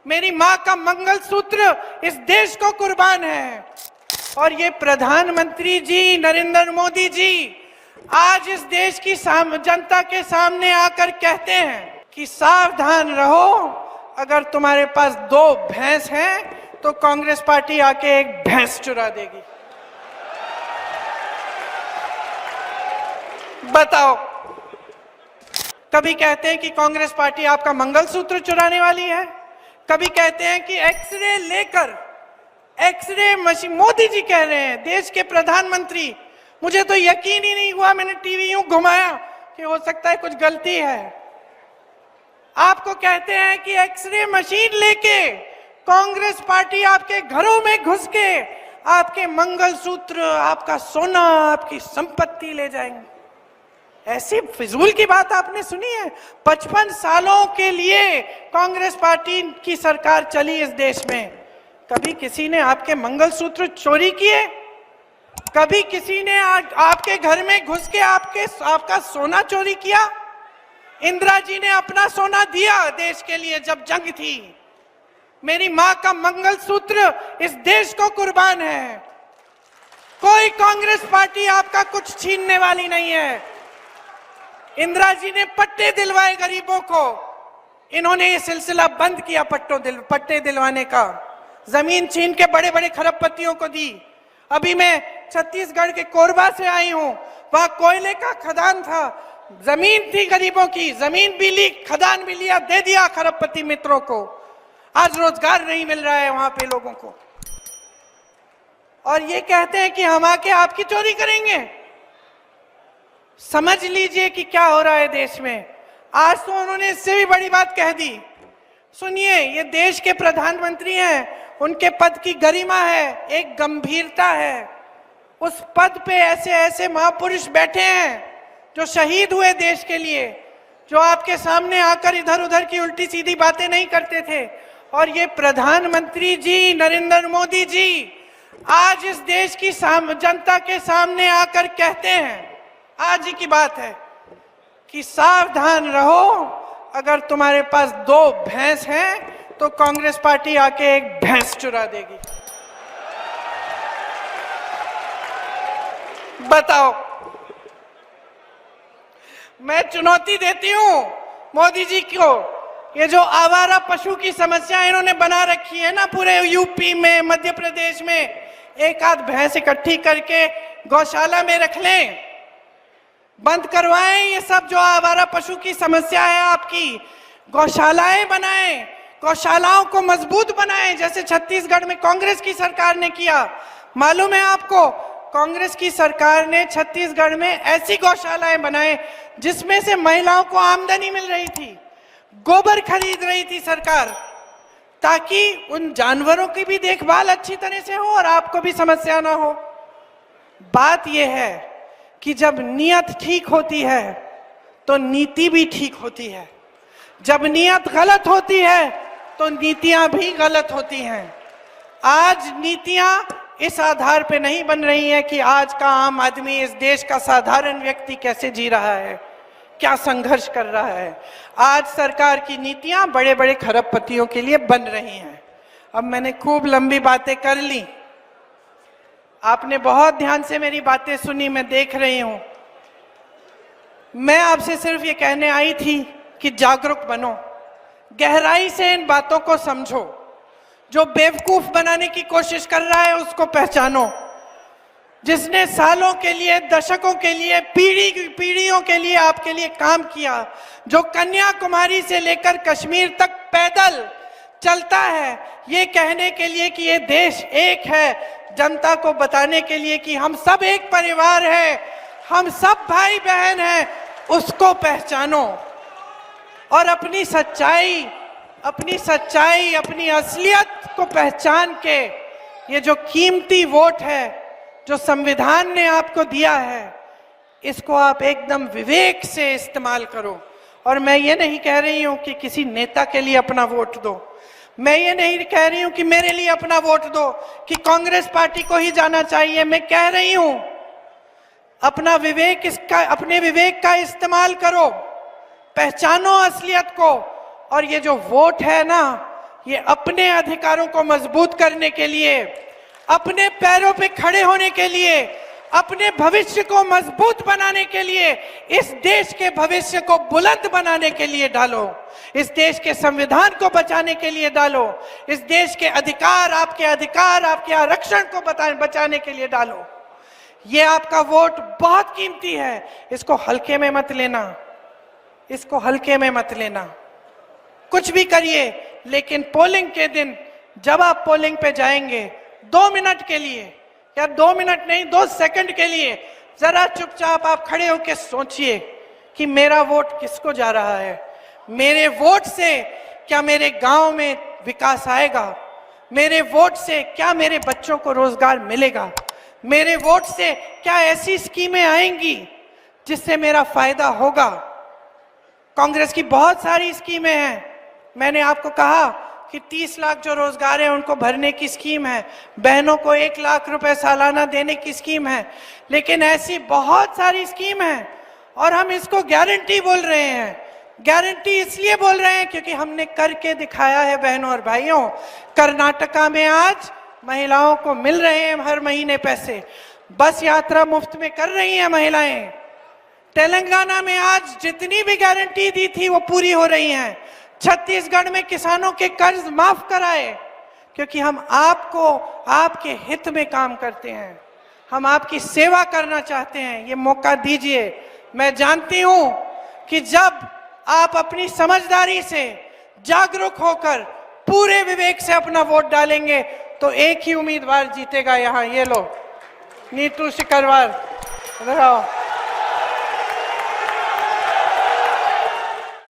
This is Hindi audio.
मेरी माँ का मंगलसूत्र इस देश को कुर्बान है। और ये प्रधानमंत्री जी नरेंद्र मोदी जी आज इस देश की जनता के सामने आकर कहते हैं कि सावधान रहो, अगर तुम्हारे पास 2 भैंस हैं तो कांग्रेस पार्टी आके एक भैंस चुरा देगी। बताओ, कभी कहते हैं कि कांग्रेस पार्टी आपका मंगलसूत्र चुराने वाली है, कभी कहते हैं कि एक्सरे लेकर, एक्सरे मशीन, मोदी जी कह रहे हैं, देश के प्रधानमंत्री। मुझे तो यकीन ही नहीं हुआ, मैंने टीवी यूं घुमाया कि हो सकता है कुछ गलती है। आपको कहते हैं कि एक्सरे मशीन लेके कांग्रेस पार्टी आपके घरों में घुस के आपके मंगलसूत्र, आपका सोना, आपकी संपत्ति ले जाएंगे। ऐसी फिजूल की बात आपने सुनी है? 55 सालों के लिए कांग्रेस पार्टी की सरकार चली इस देश में, कभी किसी ने आपके मंगलसूत्र चोरी किए? कभी किसी ने आपके घर में घुस के आपका सोना चोरी किया? इंदिरा जी ने अपना सोना दिया देश के लिए जब जंग थी। मेरी माँ का मंगलसूत्र इस देश को कुर्बान है। कोई कांग्रेस पार्टी आपका कुछ छीनने वाली नहीं है। इंदिरा जी ने पट्टे दिलवाए गरीबों को, इन्होंने ये सिलसिला बंद किया पट्टे दिलवाने का। जमीन छीन के बड़े बड़े खरबपतियों को दी। अभी मैं छत्तीसगढ़ के कोरबा से आई हूं, वहां कोयले का खदान था, जमीन थी गरीबों की, जमीन भी ली, खदान भी लिया, दे दिया खरबपति मित्रों को। आज रोजगार नहीं मिल रहा है वहां पे लोगों को, और ये कहते हैं कि हम आके आपकी चोरी करेंगे। समझ लीजिए कि क्या हो रहा है देश में। आज तो उन्होंने इससे भी बड़ी बात कह दी। सुनिए, ये देश के प्रधानमंत्री हैं, उनके पद की गरिमा है, एक गंभीरता है। उस पद पे ऐसे ऐसे महापुरुष बैठे हैं जो शहीद हुए देश के लिए, जो आपके सामने आकर इधर उधर की उल्टी सीधी बातें नहीं करते थे। और ये प्रधानमंत्री जी नरेंद्र मोदी जी आज इस देश की जनता के सामने आकर कहते हैं, आज ही की बात है, कि सावधान रहो, अगर तुम्हारे पास 2 भैंस हैं तो कांग्रेस पार्टी आके एक भैंस चुरा देगी। बताओ, मैं चुनौती देती हूं मोदी जी को। ये जो आवारा पशु की समस्या इन्होंने बना रखी है ना, पूरे यूपी में, मध्य प्रदेश में, एक आध भैंस इकट्ठी करके गौशाला में रख लें, बंद करवाएं ये सब जो आवारा पशु की समस्या है आपकी। गौशालाएं बनाएं, गौशालाओं को मजबूत बनाएं, जैसे छत्तीसगढ़ में कांग्रेस की सरकार ने किया। मालूम है आपको, कांग्रेस की सरकार ने छत्तीसगढ़ में ऐसी गौशालाएं बनाए जिसमें से महिलाओं को आमदनी मिल रही थी, गोबर खरीद रही थी सरकार, ताकि उन जानवरों की भी देखभाल अच्छी तरह से हो और आपको भी समस्या ना हो। बात यह है कि जब नीयत ठीक होती है तो नीति भी ठीक होती है, जब नीयत गलत होती है तो नीतियां भी गलत होती हैं। आज नीतियां इस आधार पे नहीं बन रही हैं कि आज का आम आदमी, इस देश का साधारण व्यक्ति कैसे जी रहा है, क्या संघर्ष कर रहा है। आज सरकार की नीतियां बड़े बड़े खरबपतियों के लिए बन रही हैं। अब मैंने खूब लंबी बातें कर ली, आपने बहुत ध्यान से मेरी बातें सुनी, मैं देख रही हूं। मैं आपसे सिर्फ ये कहने आई थी कि जागरूक बनो, गहराई से इन बातों को समझो। जो बेवकूफ बनाने की कोशिश कर रहा है उसको पहचानो। जिसने सालों के लिए, दशकों के लिए, पीढ़ियों के लिए आपके लिए काम किया, जो कन्याकुमारी से लेकर कश्मीर तक पैदल चलता है ये कहने के लिए कि ये देश एक है, जनता को बताने के लिए कि हम सब एक परिवार है, हम सब भाई बहन हैं, उसको पहचानो और अपनी सच्चाई, अपनी असलियत को पहचान के ये जो कीमती वोट है जो संविधान ने आपको दिया है, इसको आप एकदम विवेक से इस्तेमाल करो। और मैं ये नहीं कह रही हूं कि किसी नेता के लिए अपना वोट दो, मैं ये नहीं कह रही हूं कि मेरे लिए अपना वोट दो, कि कांग्रेस पार्टी को ही जाना चाहिए। मैं कह रही हूं अपने विवेक का इस्तेमाल करो, पहचानो असलियत को। और ये जो वोट है ना, ये अपने अधिकारों को मजबूत करने के लिए, अपने पैरों पे खड़े होने के लिए, अपने भविष्य को मजबूत बनाने के लिए, इस देश के भविष्य को बुलंद बनाने के लिए डालो, इस देश के संविधान को बचाने के लिए डालो, इस देश के अधिकार, आपके आरक्षण को बचाने के लिए डालो। ये आपका वोट बहुत कीमती है, इसको हल्के में मत लेना, इसको हल्के में मत लेना। कुछ भी करिए, लेकिन पोलिंग के दिन जब आप पोलिंग पे जाएंगे, 2 मिनट के लिए, या 2 मिनट नहीं, 2 सेकंड के लिए जरा चुपचाप आप खड़े होकर सोचिए कि मेरा वोट किसको जा रहा है। मेरे वोट से क्या मेरे गांव में विकास आएगा? मेरे वोट से क्या मेरे बच्चों को रोजगार मिलेगा? मेरे वोट से क्या ऐसी स्कीमें आएंगी जिससे मेरा फायदा होगा? कांग्रेस की बहुत सारी स्कीमें हैं। मैंने आपको कहा कि 30 लाख जो रोजगार है उनको भरने की स्कीम है, बहनों को 1 लाख रुपए सालाना देने की स्कीम है, लेकिन ऐसी बहुत सारी स्कीम है और हम इसको गारंटी बोल रहे हैं। गारंटी इसलिए बोल रहे हैं क्योंकि हमने करके दिखाया है बहनों और भाइयों। कर्नाटका में आज महिलाओं को मिल रहे हैं हर महीने पैसे, बस यात्रा मुफ्त में कर रही हैं महिलाएं। तेलंगाना में आज जितनी भी गारंटी दी थी वो पूरी हो रही हैं। छत्तीसगढ़ में किसानों के कर्ज माफ कराए, क्योंकि हम आपको आपके हित में काम करते हैं, हम आपकी सेवा करना चाहते हैं। ये मौका दीजिए। मैं जानती हूं कि जब आप अपनी समझदारी से जागरूक होकर पूरे विवेक से अपना वोट डालेंगे तो एक ही उम्मीदवार जीतेगा। यहाँ ये लो, नीतू सिकरवार, इधर आओ।